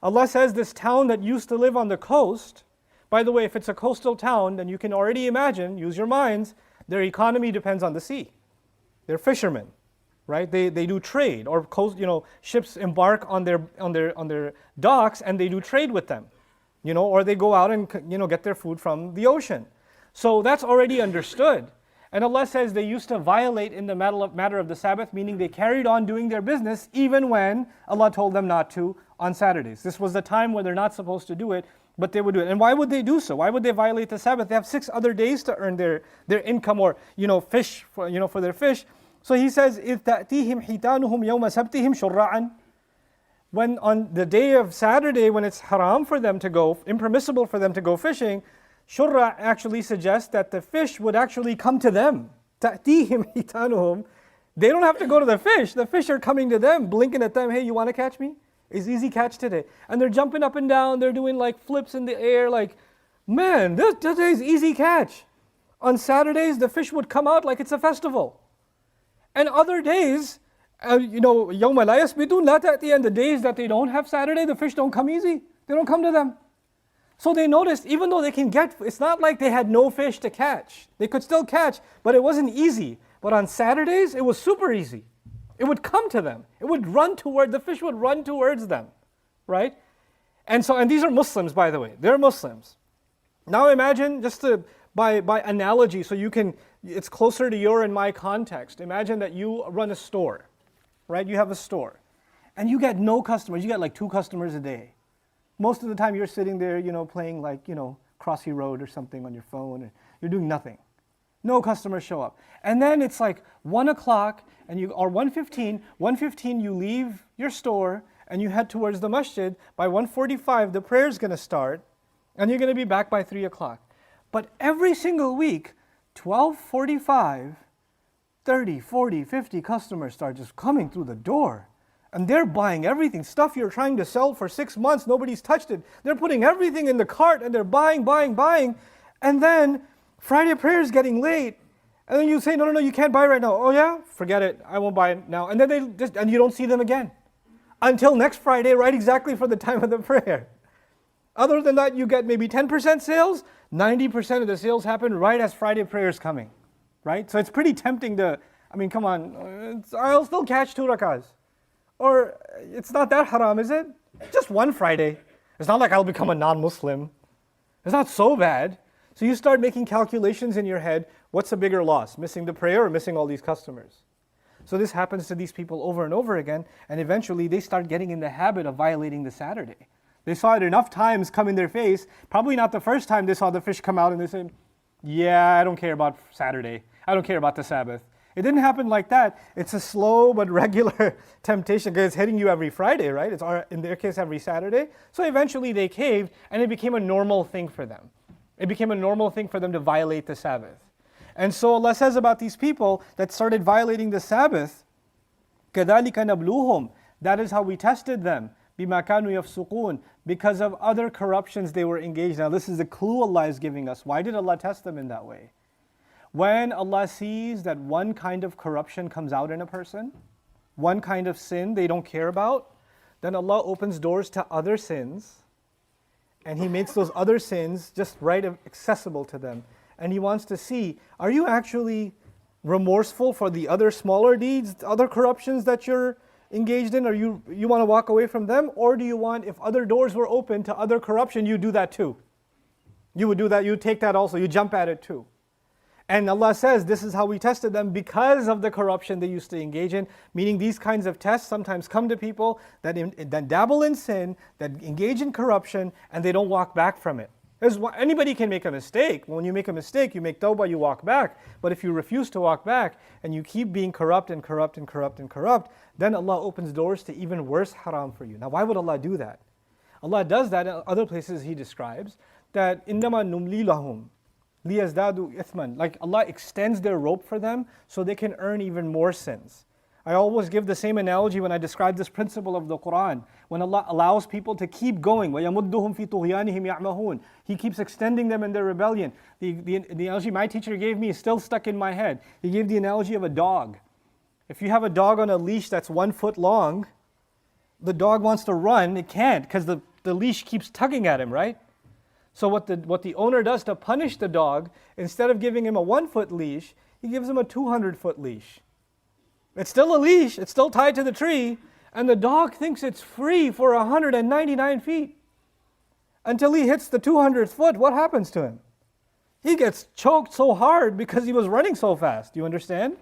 Allah says this town that used to live on the coast, by the way, if it's a coastal town, then you can already imagine, use your minds, their economy depends on the sea. They're fishermen, right? They do trade, or ships embark on their docks and they do trade with them, or they go out and get their food from the ocean. So that's already understood. And Allah says they used to violate in the matter of the Sabbath, meaning they carried on doing their business even when Allah told them not to on Saturdays. This was the time when they're not supposed to do it, but they would do it. And why would they do so? Why would they violate the Sabbath? They have 6 other days to earn their income, or fish for their fish. So he says, إِذْ تَأْتِيهِمْ حِيتَانُهُمْ يَوْمَ سَبْتِهِمْ شُرَّعًا. When on the day of Saturday, when it's haram for them to go, impermissible for them to go fishing, shurra actually suggests that the fish would actually come to them. تَأْتِيهِمْ حِيتَانُهُمْ. They don't have to go to the fish are coming to them, blinking at them, hey, you want to catch me? It's easy catch today. And they're jumping up and down, they're doing like flips in the air, like, man, today's easy catch. On Saturdays, the fish would come out like it's a festival. And other days, يَوْمَ لَا يَسْبِتُونَ لَا تَأْتِي, and the days that they don't have Saturday, the fish don't come easy. They don't come to them. So they noticed, even though they can get, it's not like they had no fish to catch. They could still catch, but it wasn't easy. But on Saturdays, it was super easy. It would come to them. It would the fish would run towards them, right? And these are Muslims, by the way. They're Muslims. Now imagine, just by analogy, so it's closer to your and my context. Imagine that you run a store, right? You have a store, and you get no customers. You get like 2 customers a day. Most of the time you're sitting there, playing like, Crossy Road or something on your phone, and you're doing nothing. No customers show up. And then it's like 1 o'clock, or 1:15 you leave your store and you head towards the masjid. By 1:45 the prayer is going to start, and you're going to be back by 3 o'clock. But every single week, 12:45, 30, 40, 50 customers start just coming through the door. And they're buying everything, stuff you're trying to sell for 6 months, nobody's touched it. They're putting everything in the cart and they're buying. And then Friday prayer is getting late. And then you say, no, you can't buy right now. Oh yeah? Forget it, I won't buy it now. And then and you don't see them again. Until next Friday, right exactly for the time of the prayer. Other than that, you get maybe 10% sales. 90% of the sales happen right as Friday prayer is coming. Right? So it's pretty tempting come on, I'll still catch 2 rakahs. Or it's not that haram, is it? Just one Friday. It's not like I'll become a non-Muslim. It's not so bad. So you start making calculations in your head, what's a bigger loss? Missing the prayer or missing all these customers? So this happens to these people over and over again, and eventually they start getting in the habit of violating the Saturday. They saw it enough times come in their face, probably not the first time they saw the fish come out and they said, yeah, I don't care about Saturday. I don't care about the Sabbath. It didn't happen like that. It's a slow but regular temptation because it's hitting you every Friday, right? It's in their case every Saturday. So eventually they caved and it became a normal thing for them. It became a normal thing for them to violate the Sabbath. And so Allah says about these people that started violating the Sabbath, كَذَلِكَ نَبْلُوهُمْ, that is how we tested them, بِمَا كَانُوا يَفْسُقُونَ, because of other corruptions they were engaged in. Now this is the clue Allah is giving us. Why did Allah test them in that way? When Allah sees that one kind of corruption comes out in a person, one kind of sin they don't care about, then Allah opens doors to other sins, and He makes those other sins just right accessible to them. And He wants to see, are you actually remorseful for the other smaller deeds, other corruptions that you're engaged in, or you want to walk away from them? Or do you want, if other doors were open to other corruption, you do that too? You would do that, you take that also, you jump at it too. And Allah says, this is how we tested them because of the corruption they used to engage in. Meaning these kinds of tests sometimes come to people that dabble in sin, that engage in corruption, and they don't walk back from it. Anybody can make a mistake. When you make a mistake, you make tawbah, you walk back. But if you refuse to walk back, and you keep being corrupt, then Allah opens doors to even worse haram for you. Now why would Allah do that? Allah does that in other places He describes, that إِنَّمَا نُمْلِي لَهُمْ لِيَزْدَادُوا إِثْمًا, like Allah extends their rope for them so they can earn even more sins. I always give the same analogy when I describe this principle of the Qur'an. When Allah allows people to keep going, وَيَمُدُّهُمْ فِي طُغْيَانِهِمْ يَعْمَهُونَ, He keeps extending them in their rebellion. The analogy my teacher gave me is still stuck in my head. He gave the analogy of a dog. If you have a dog on a leash that's 1 foot long, the dog wants to run, it can't because the the leash keeps tugging at him, right? So what the owner does to punish the dog, instead of giving him a 1-foot leash, he gives him a 200-foot leash. It's still a leash, it's still tied to the tree, and the dog thinks it's free for 199 feet. Until he hits the 200th foot, what happens to him? He gets choked so hard because he was running so fast. Do you understand?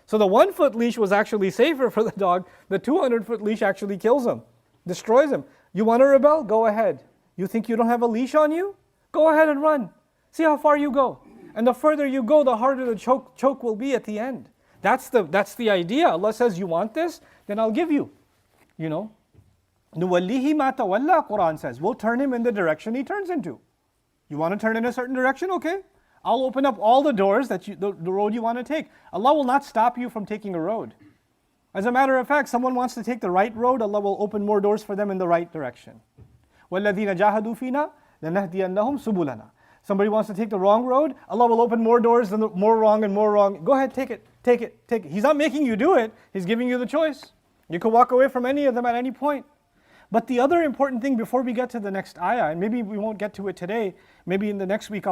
So the 1-foot leash was actually safer for the dog. The 200-foot leash actually kills him, destroys him. You want to rebel? Go ahead. You think you don't have a leash on you? Go ahead and run. See how far you go. And the further you go, the harder the choke will be at the end. That's the idea. Allah says, you want this? Then I'll give you. You know. Nuwallihi ma tawalla, Qur'an says. We'll turn him in the direction he turns into. You want to turn in a certain direction? Okay. I'll open up all the doors that the road you want to take. Allah will not stop you from taking a road. As a matter of fact, someone wants to take the right road, Allah will open more doors for them in the right direction. وَالَّذِينَ جَاهَدُوا فِينَا لَنَهْدِيَنَّهُمْ سُبُلَنَا. Somebody wants to take the wrong road, Allah will open more doors than more wrong and more wrong. Go ahead, take it. He's not making you do it, He's giving you the choice. You can walk away from any of them at any point. But the other important thing before we get to the next ayah, and maybe we won't get to it today, maybe in the next week